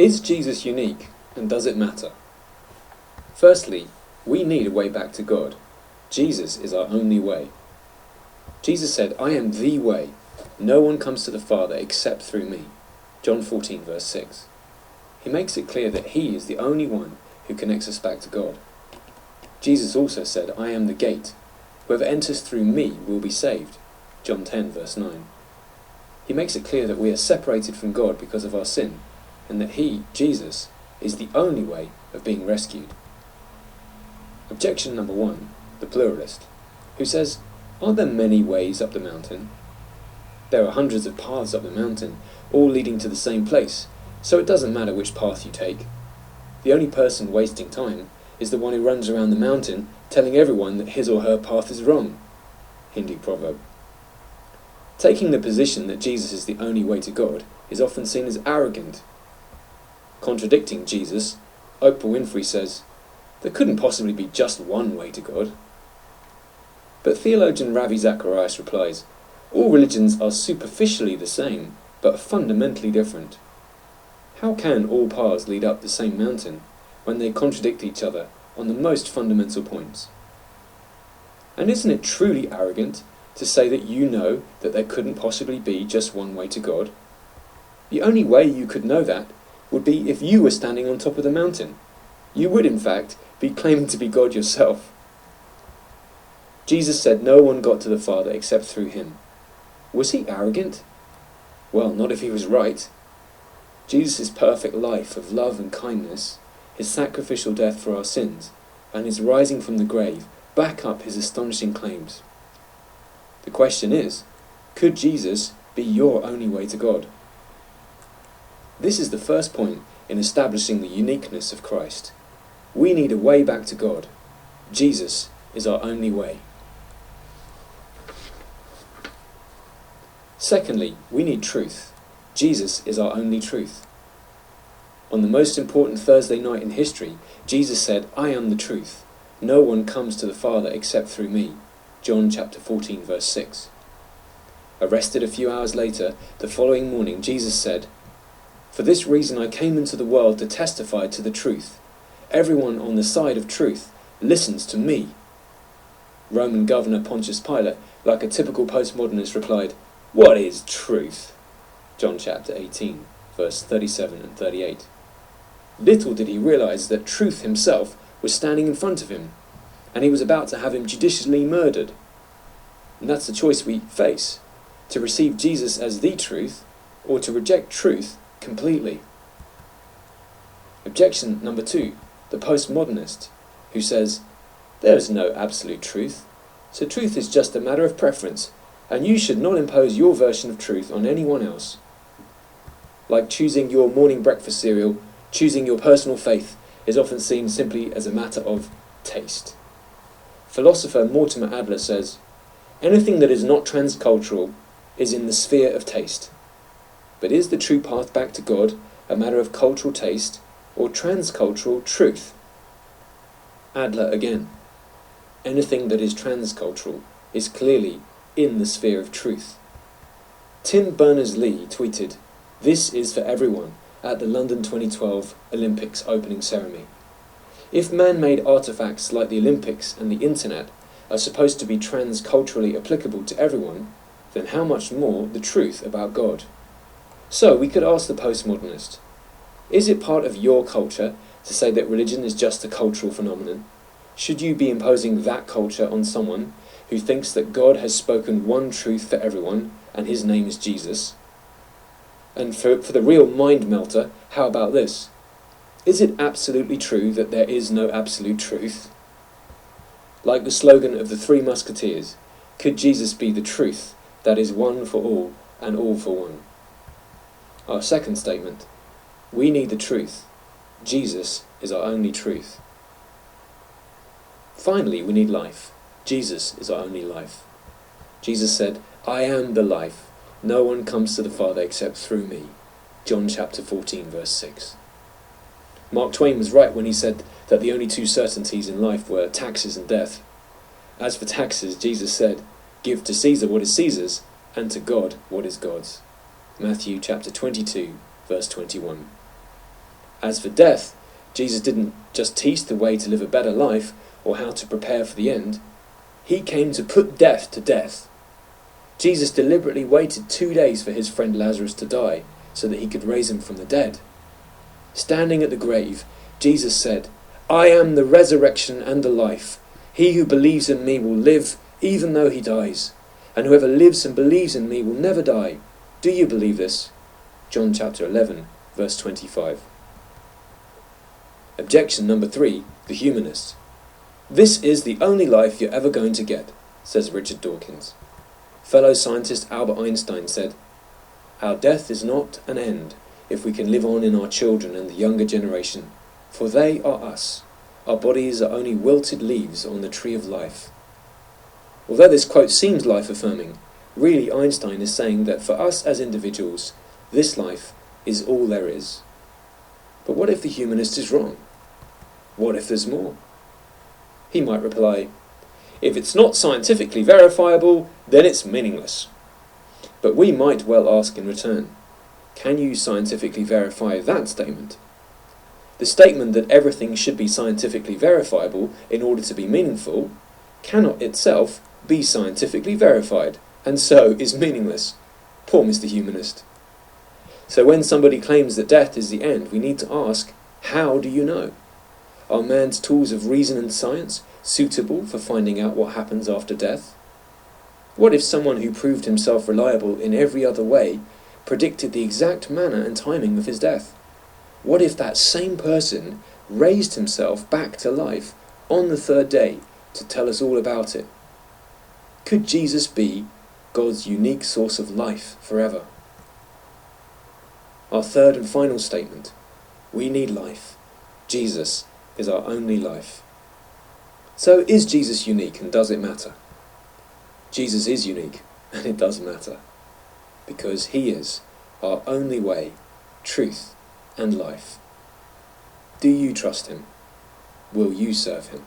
Is Jesus unique, and does it matter? Firstly, we need a way back to God. Jesus is our only way. Jesus said, "I am the way. No one comes to the Father except through me." John 14 verse 6. He makes it clear that he is the only one who connects us back to God. Jesus also said, "I am the gate. Whoever enters through me will be saved." John 10 verse 9. He makes it clear that we are separated from God because of our sin, and that he, Jesus, is the only way of being rescued. Objection number one, the pluralist, who says, "Aren't there many ways up the mountain?" There are hundreds of paths up the mountain, all leading to the same place, so it doesn't matter which path you take. The only person wasting time is the one who runs around the mountain telling everyone that his or her path is wrong. Hindu proverb. Taking the position that Jesus is the only way to God is often seen as arrogant. Contradicting Jesus, Oprah Winfrey says, "There couldn't possibly be just one way to God." But theologian Ravi Zacharias replies, "All religions are superficially the same, but fundamentally different. How can all paths lead up the same mountain when they contradict each other on the most fundamental points? And isn't it truly arrogant to say that you know that there couldn't possibly be just one way to God? The only way you could know that would be if you were standing on top of the mountain. You would, in fact, be claiming to be God yourself." Jesus said no one got to the Father except through him. Was he arrogant? Well, not if he was right. Jesus' perfect life of love and kindness, his sacrificial death for our sins, and his rising from the grave back up his astonishing claims. The question is, could Jesus be your only way to God? This is the first point in establishing the uniqueness of Christ. We need a way back to God. Jesus is our only way. Secondly, we need truth. Jesus is our only truth. On the most important Thursday night in history, Jesus said, "I am the truth. No one comes to the Father except through me." John chapter 14 verse 6. Arrested a few hours later, the following morning, Jesus said, "For this reason I came into the world to testify to the truth. Everyone on the side of truth listens to me." Roman governor Pontius Pilate, like a typical postmodernist, replied, "What is truth?" John chapter 18, verse 37 and 38. Little did he realize that truth himself was standing in front of him, and he was about to have him judicially murdered. And that's the choice we face, to receive Jesus as the truth, or to reject truth completely. Objection number two, the postmodernist, who says, "There is no absolute truth, so truth is just a matter of preference, and you should not impose your version of truth on anyone else." Like choosing your morning breakfast cereal, choosing your personal faith is often seen simply as a matter of taste. Philosopher Mortimer Adler says, "Anything that is not transcultural is in the sphere of taste. But is the true path back to God a matter of cultural taste or transcultural truth?" Adler again, "Anything that is transcultural is clearly in the sphere of truth." Tim Berners-Lee tweeted, "This is for everyone," at the London 2012 Olympics opening ceremony. If man-made artefacts like the Olympics and the internet are supposed to be transculturally applicable to everyone, then how much more the truth about God? So we could ask the postmodernist, is it part of your culture to say that religion is just a cultural phenomenon? Should you be imposing that culture on someone who thinks that God has spoken one truth for everyone, and his name is Jesus? And for the real mind melter, how about this? Is it absolutely true that there is no absolute truth? Like the slogan of the Three Musketeers, could Jesus be the truth that is one for all and all for one? Our second statement, we need the truth. Jesus is our only truth. Finally, we need life. Jesus is our only life. Jesus said, "I am the life. No one comes to the Father except through me." John chapter 14 verse 6. Mark Twain was right when he said that the only two certainties in life were taxes and death. As for taxes, Jesus said, "Give to Caesar what is Caesar's, and to God what is God's." Matthew chapter 22 verse 21. As for death, Jesus didn't just teach the way to live a better life or how to prepare for the end. He came to put death to death. Jesus deliberately waited 2 days for his friend Lazarus to die so that he could raise him from the dead. Standing at the grave, Jesus said, "I am the resurrection and the life. He who believes in me will live even though he dies, and whoever lives and believes in me will never die. Do you believe this?" John chapter 11, verse 25. Objection number 3, the humanist. "This is the only life you're ever going to get," says Richard Dawkins. Fellow scientist Albert Einstein said, "Our death is not an end if we can live on in our children and the younger generation, for they are us. Our bodies are only wilted leaves on the tree of life." Although this quote seems life-affirming, really Einstein is saying that for us as individuals, this life is all there is. But what if the humanist is wrong? What if there's more? He might reply, "If it's not scientifically verifiable, then it's meaningless." But we might well ask in return, can you scientifically verify that statement? The statement that everything should be scientifically verifiable in order to be meaningful cannot itself be scientifically verified, and so is meaningless. Poor Mr. Humanist. So when somebody claims that death is the end, we need to ask, how do you know? Are man's tools of reason and science suitable for finding out what happens after death? What if someone who proved himself reliable in every other way predicted the exact manner and timing of his death? What if that same person raised himself back to life on the third day to tell us all about it? Could Jesus be God's unique source of life forever? Our third and final statement: we need life. Jesus is our only life. So is Jesus unique, and does it matter? Jesus is unique, and it does matter, because he is our only way, truth, and life. Do you trust him? Will you serve him?